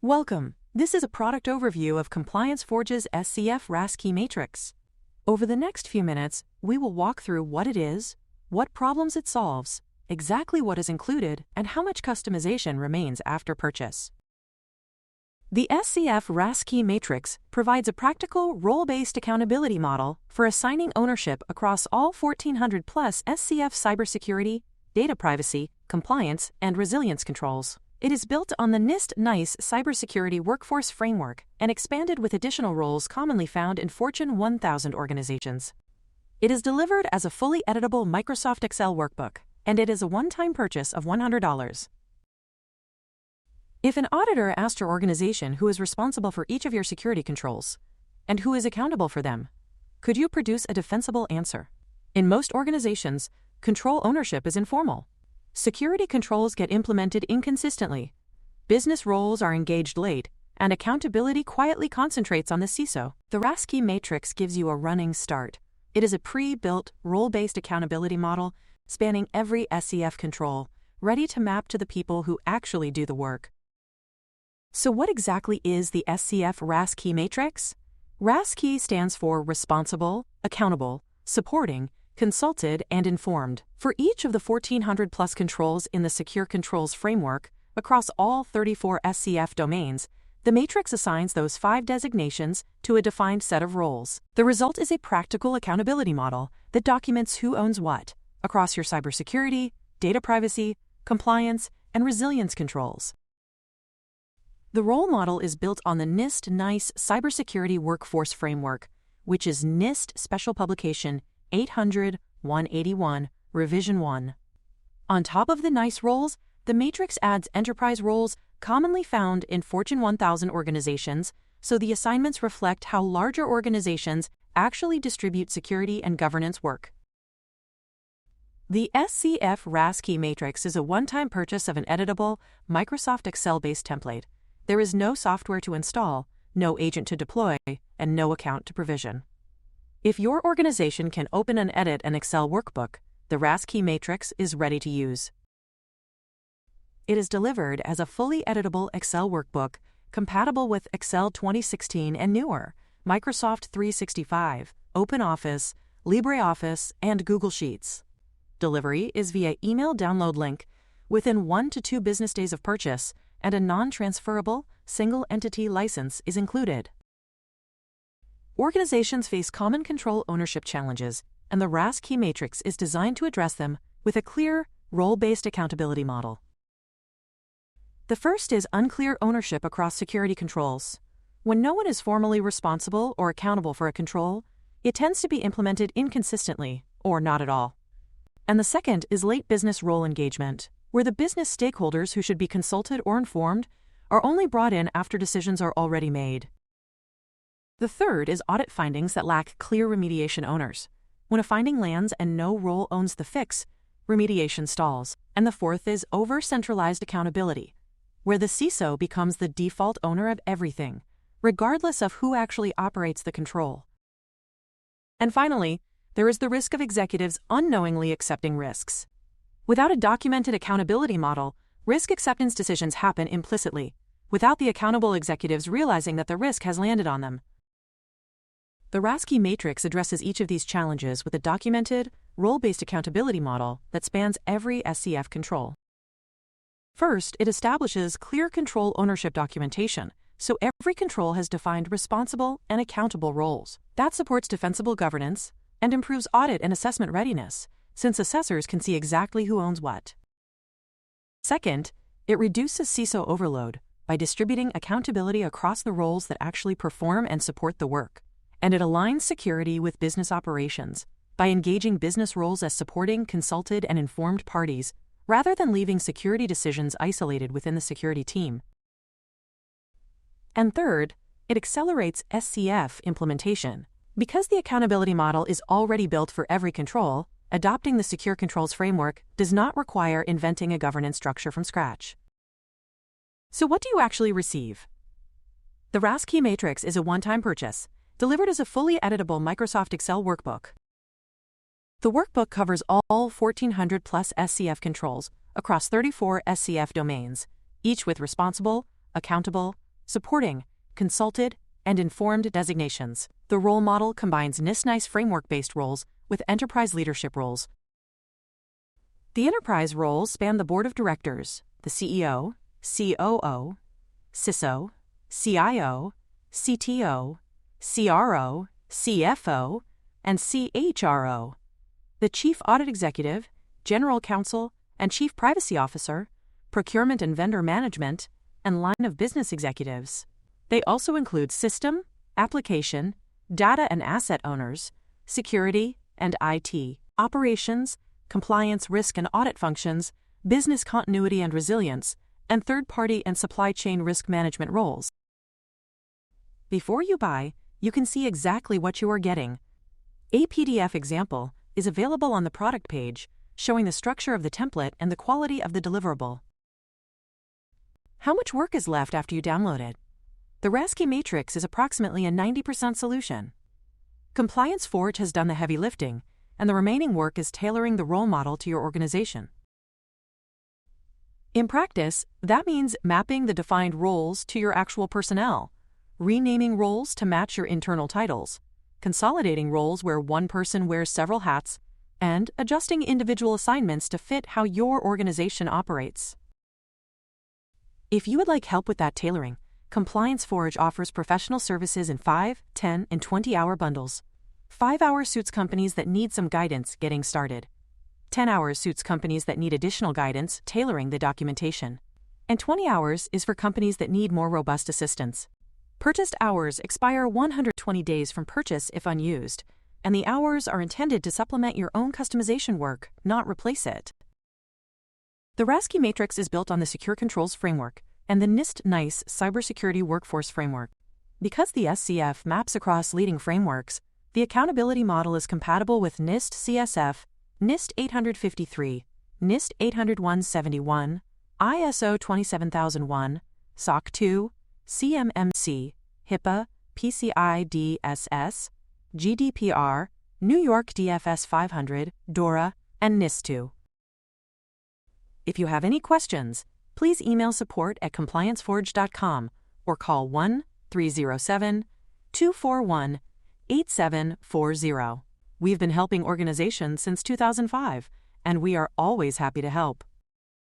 Welcome. This is a product overview of ComplianceForge's SCF RASCI Matrix. Over the next few minutes, we will walk through what it is, what problems it solves, exactly what is included, and how much customization remains after purchase. The SCF RASCI Matrix provides a practical, role-based accountability model for assigning ownership across all 1,400-plus SCF cybersecurity, data privacy, compliance, and resilience controls. It is built on the NIST-NICE cybersecurity workforce framework and expanded with additional roles commonly found in Fortune 1000 organizations. It is delivered as a fully editable Microsoft Excel workbook, and it is a one-time purchase of $100. If an auditor asked your organization who is responsible for each of your security controls and who is accountable for them, could you produce a defensible answer? In most organizations, control ownership is informal. Security controls get implemented inconsistently, business roles are engaged late, and accountability quietly concentrates on the CISO. The RASCI Matrix gives you a running start. It is a pre-built, role-based accountability model spanning every SCF control, ready to map to the people who actually do the work. So what exactly is the SCF RASCI Matrix? RASCI stands for Responsible, Accountable, Supporting, Consulted, and Informed. For each of the 1,400-plus controls in the Secure Controls framework, across all 34 SCF domains, the matrix assigns those 5 designations to a defined set of roles. The result is a practical accountability model that documents who owns what across your cybersecurity, data privacy, compliance, and resilience controls. The role model is built on the NIST-NICE Cybersecurity Workforce Framework, which is NIST Special Publication 800-181, Revision 1. On top of the NICE roles, the matrix adds enterprise roles commonly found in Fortune 1000 organizations, so the assignments reflect how larger organizations actually distribute security and governance work. The SCF RASCI Matrix is a one-time purchase of an editable, Microsoft Excel-based template. There is no software to install, no agent to deploy, and no account to provision. If your organization can open and edit an Excel workbook, the RASCI Matrix is ready to use. It is delivered as a fully editable Excel workbook compatible with Excel 2016 and newer, Microsoft 365, OpenOffice, LibreOffice, and Google Sheets. Delivery is via email download link within 1 to 2 business days of purchase, and a non-transferable, single-entity license is included. Organizations face common control ownership challenges, and the RASCI Matrix is designed to address them with a clear, role-based accountability model. The first is unclear ownership across security controls. When no one is formally responsible or accountable for a control, it tends to be implemented inconsistently, or not at all. And the second is late business role engagement, where the business stakeholders who should be consulted or informed are only brought in after decisions are already made. The third is audit findings that lack clear remediation owners. When a finding lands and no role owns the fix, remediation stalls. And the fourth is over-centralized accountability, where the CISO becomes the default owner of everything, regardless of who actually operates the control. And finally, there is the risk of executives unknowingly accepting risks. Without a documented accountability model, risk acceptance decisions happen implicitly, without the accountable executives realizing that the risk has landed on them. The RASCI Matrix addresses each of these challenges with a documented, role-based accountability model that spans every SCF control. First, it establishes clear control ownership documentation, so every control has defined responsible and accountable roles. That supports defensible governance and improves audit and assessment readiness, since assessors can see exactly who owns what. Second, it reduces CISO overload by distributing accountability across the roles that actually perform and support the work. And it aligns security with business operations by engaging business roles as supporting, consulted, and informed parties, rather than leaving security decisions isolated within the security team. And third, it accelerates SCF implementation. Because the accountability model is already built for every control, adopting the Secure Controls framework does not require inventing a governance structure from scratch. So what do you actually receive? The RASCI Matrix is a one-time purchase, delivered as a fully editable Microsoft Excel workbook. The workbook covers all 1,400-plus SCF controls across 34 SCF domains, each with responsible, accountable, supporting, consulted, and informed designations. The role model combines NIST-NICE framework-based roles with enterprise leadership roles. The enterprise roles span the board of directors, the CEO, COO, CISO, CIO, CTO, CRO, CFO, and CHRO. The Chief Audit Executive, General Counsel, and Chief Privacy Officer, Procurement and Vendor Management, and Line of Business Executives. They also include system, application, data and asset owners, security and IT, operations, compliance, risk and audit functions, business continuity and resilience, and third-party and supply chain risk management roles. Before you buy, you can see exactly what you are getting. A PDF example is available on the product page, showing the structure of the template and the quality of the deliverable. How much work is left after you download it? The RASCI Matrix is approximately a 90% solution. ComplianceForge has done the heavy lifting, and the remaining work is tailoring the role model to your organization. In practice, that means mapping the defined roles to your actual personnel, renaming roles to match your internal titles, consolidating roles where one person wears several hats, and adjusting individual assignments to fit how your organization operates. If you would like help with that tailoring, ComplianceForge offers professional services in 5, 10, and 20-hour bundles. 5 hours suits companies that need some guidance getting started. 10 hours suits companies that need additional guidance tailoring the documentation. And 20 hours is for companies that need more robust assistance. Purchased hours expire 120 days from purchase if unused, and the hours are intended to supplement your own customization work, not replace it. The RASCI Matrix is built on the Secure Controls Framework and the NIST-NICE Cybersecurity Workforce Framework. Because the SCF maps across leading frameworks, the accountability model is compatible with NIST CSF, NIST 853, NIST 801-71, ISO 27001, SOC 2, CMMC, HIPAA, PCI DSS, GDPR, New York DFS 500, DORA, and NIST 2. If you have any questions, please email support@complianceforge.com or call 1-307-241-8740. We've been helping organizations since 2005, and we are always happy to help.